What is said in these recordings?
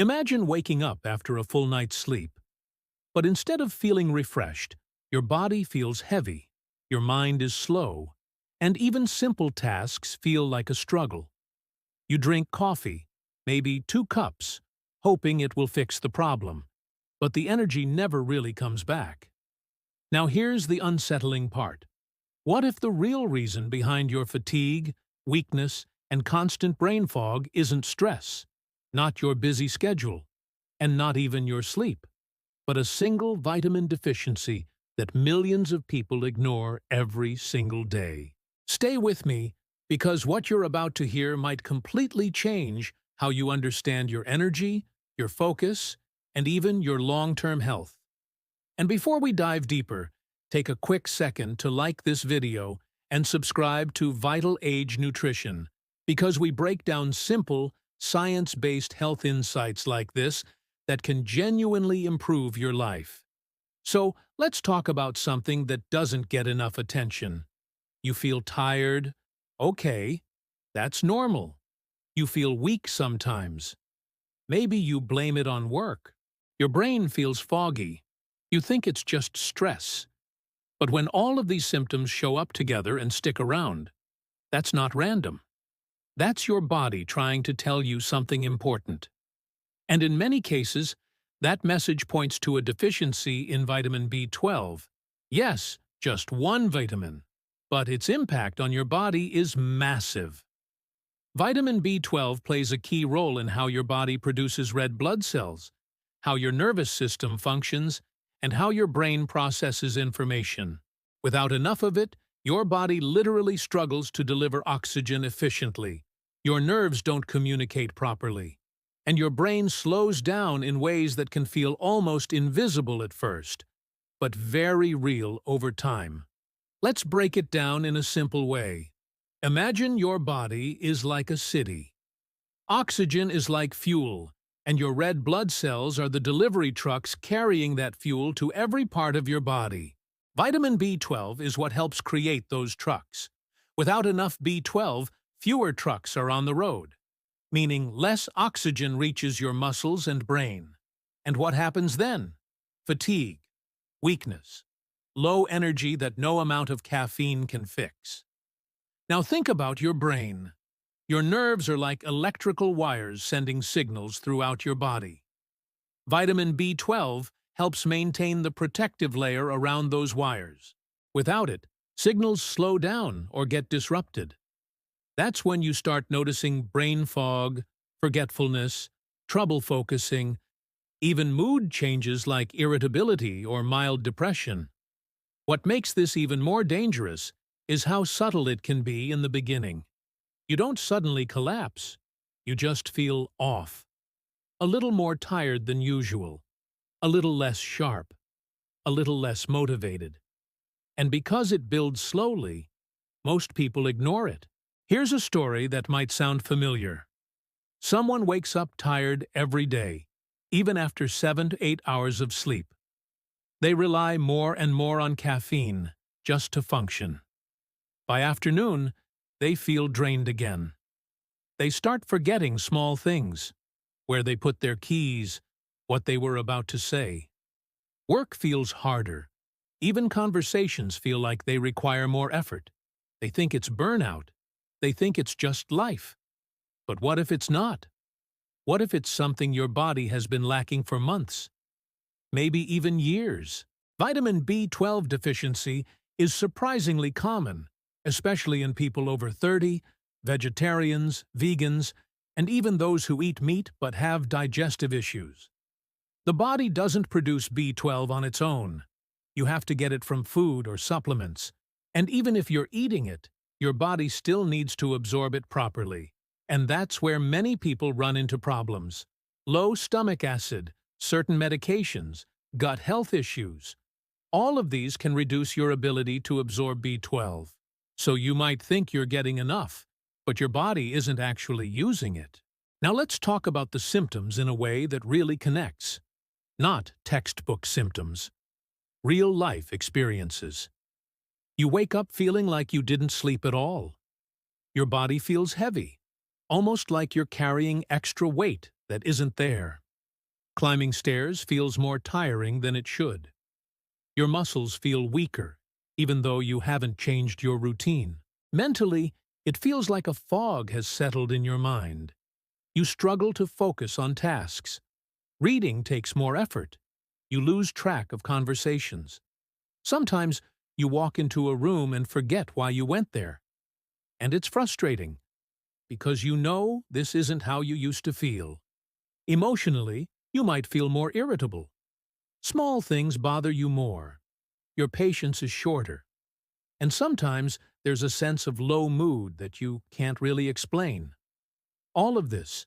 Imagine waking up after a full night's sleep, but instead of feeling refreshed, your body feels heavy, your mind is slow, and even simple tasks feel like a struggle. You drink coffee, maybe 2 cups, hoping it will fix the problem, but the energy never really comes back. Now here's the unsettling part. What if the real reason behind your fatigue, weakness, and constant brain fog isn't stress, not your busy schedule, and not even your sleep, but a single vitamin deficiency that millions of people ignore every single day? Stay with me, because what you're about to hear might completely change how you understand your energy, your focus, and even your long-term health. And before we dive deeper, take a quick second to like this video and subscribe to Vital Age Nutrition, because we break down simple, science-based health insights like this that can genuinely improve your life. So, let's talk about something that doesn't get enough attention. You feel tired? Okay, that's normal. You feel weak sometimes. Maybe you blame it on work. Your brain feels foggy. You think it's just stress. But when all of these symptoms show up together and stick around, that's not random. That's your body trying to tell you something important. And in many cases, that message points to a deficiency in vitamin B12. Yes, just one vitamin, but its impact on your body is massive. Vitamin B12 plays a key role in how your body produces red blood cells, how your nervous system functions, and how your brain processes information. Without enough of it, your body literally struggles to deliver oxygen efficiently. Your nerves don't communicate properly, and your brain slows down in ways that can feel almost invisible at first, but very real over time. Let's break it down in a simple way. Imagine your body is like a city. Oxygen is like fuel, and your red blood cells are the delivery trucks carrying that fuel to every part of your body. Vitamin B12 is what helps create those trucks. Without enough B12, fewer trucks are on the road, meaning less oxygen reaches your muscles and brain. And what happens then? Fatigue, weakness, low energy that no amount of caffeine can fix. Now think about your brain. Your nerves are like electrical wires sending signals throughout your body. Vitamin B12 helps maintain the protective layer around those wires. Without it, signals slow down or get disrupted. That's when you start noticing brain fog, forgetfulness, trouble focusing, even mood changes like irritability or mild depression. What makes this even more dangerous is how subtle it can be in the beginning. You don't suddenly collapse. You just feel off. A little more tired than usual. A little less sharp. A little less motivated. And because it builds slowly, most people ignore it. Here's a story that might sound familiar. Someone wakes up tired every day, even after 7 to 8 hours of sleep. They rely more and more on caffeine just to function. By afternoon, they feel drained again. They start forgetting small things, where they put their keys, what they were about to say. Work feels harder. Even conversations feel like they require more effort. They think it's burnout. They think it's just life. But what if it's not? What if it's something your body has been lacking for months? Maybe even years. Vitamin B12 deficiency is surprisingly common, especially in people over 30, vegetarians, vegans, and even those who eat meat but have digestive issues. The body doesn't produce B12 on its own. You have to get it from food or supplements. And even if you're eating it, your body still needs to absorb it properly. And that's where many people run into problems. Low stomach acid, certain medications, gut health issues. All of these can reduce your ability to absorb B12. So you might think you're getting enough, but your body isn't actually using it. Now let's talk about the symptoms in a way that really connects. Not textbook symptoms. Real-life experiences. You wake up feeling like you didn't sleep at all. Your body feels heavy, almost like you're carrying extra weight that isn't there. Climbing stairs feels more tiring than it should. Your muscles feel weaker, even though you haven't changed your routine. Mentally, it feels like a fog has settled in your mind. You struggle to focus on tasks. Reading takes more effort. You lose track of conversations. Sometimes you walk into a room and forget why you went there. And it's frustrating, because you know this isn't how you used to feel. Emotionally, you might feel more irritable. Small things bother you more. Your patience is shorter. And sometimes there's a sense of low mood that you can't really explain. All of this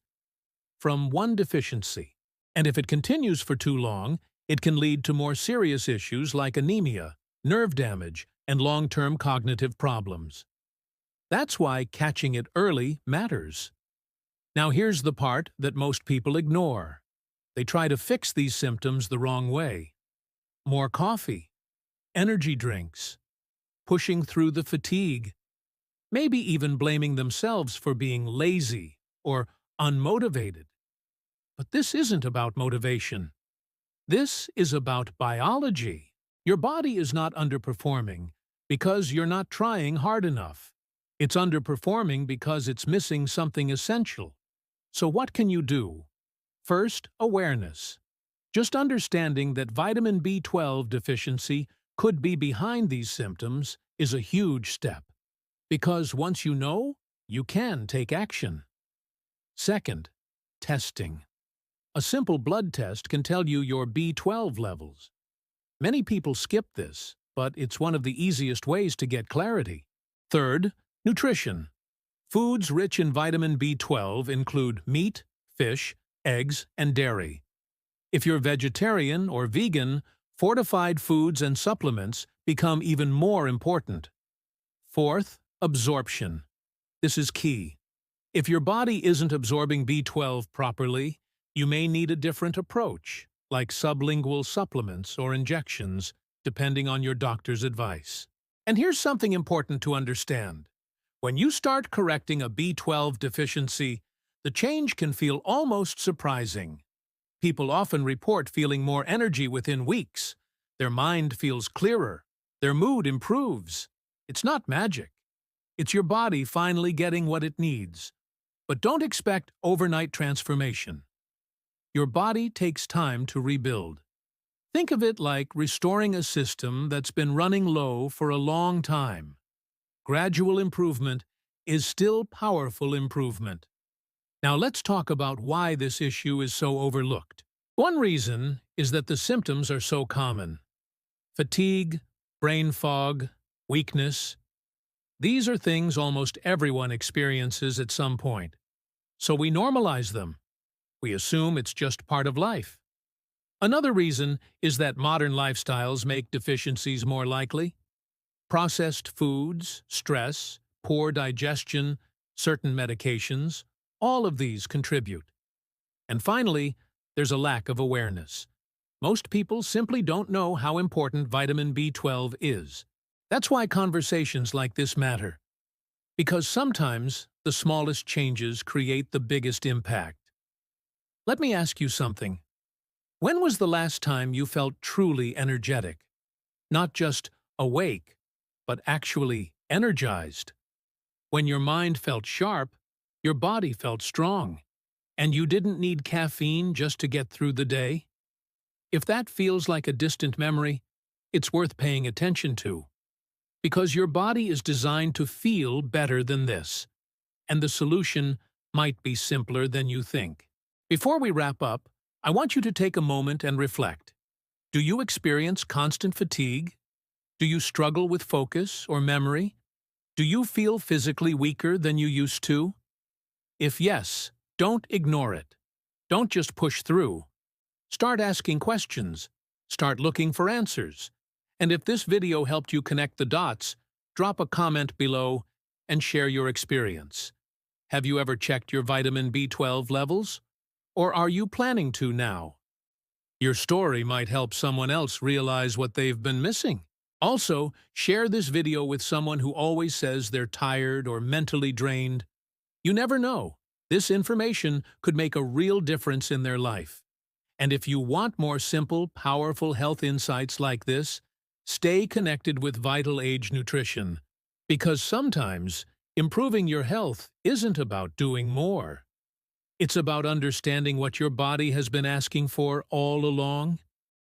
from one deficiency. And if it continues for too long, it can lead to more serious issues like anemia, nerve damage, and long-term cognitive problems. That's why catching it early matters. Now here's the part that most people ignore. They try to fix these symptoms the wrong way. More coffee, energy drinks, pushing through the fatigue, maybe even blaming themselves for being lazy or unmotivated. But this isn't about motivation. This is about biology. Your body is not underperforming because you're not trying hard enough. It's underperforming because it's missing something essential. So what can you do? First, awareness. Just understanding that vitamin B12 deficiency could be behind these symptoms is a huge step. Because once you know, you can take action. Second, testing. A simple blood test can tell you your B12 levels. Many people skip this, but it's one of the easiest ways to get clarity. Third, nutrition. Foods rich in vitamin B12 include meat, fish, eggs, and dairy. If you're vegetarian or vegan, fortified foods and supplements become even more important. Fourth, absorption. This is key. If your body isn't absorbing B12 properly, you may need a different approach, like sublingual supplements or injections, depending on your doctor's advice. And here's something important to understand. When you start correcting a B12 deficiency, the change can feel almost surprising. People often report feeling more energy within weeks. Their mind feels clearer. Their mood improves. It's not magic. It's your body finally getting what it needs. But don't expect overnight transformation. Your body takes time to rebuild. Think of it like restoring a system that's been running low for a long time. Gradual improvement is still powerful improvement. Now let's talk about why this issue is so overlooked. One reason is that the symptoms are so common. Fatigue, brain fog, weakness. These are things almost everyone experiences at some point. So we normalize them. We assume it's just part of life. Another reason is that modern lifestyles make deficiencies more likely. Processed foods, stress, poor digestion, certain medications, all of these contribute. And finally, there's a lack of awareness. Most people simply don't know how important vitamin B12 is. That's why conversations like this matter. Because sometimes the smallest changes create the biggest impact. Let me ask you something. When was the last time you felt truly energetic? Not just awake, but actually energized. When your mind felt sharp, your body felt strong, and you didn't need caffeine just to get through the day? If that feels like a distant memory, it's worth paying attention to. Because your body is designed to feel better than this, and the solution might be simpler than you think. Before we wrap up, I want you to take a moment and reflect. Do you experience constant fatigue? Do you struggle with focus or memory? Do you feel physically weaker than you used to? If yes, don't ignore it. Don't just push through. Start asking questions. Start looking for answers. And if this video helped you connect the dots, drop a comment below and share your experience. Have you ever checked your vitamin B12 levels? Or are you planning to now? Your story might help someone else realize what they've been missing. Also, share this video with someone who always says they're tired or mentally drained. You never know. This information could make a real difference in their life. And if you want more simple, powerful health insights like this, stay connected with Vital Age Nutrition. Because sometimes, improving your health isn't about doing more. It's about understanding what your body has been asking for all along.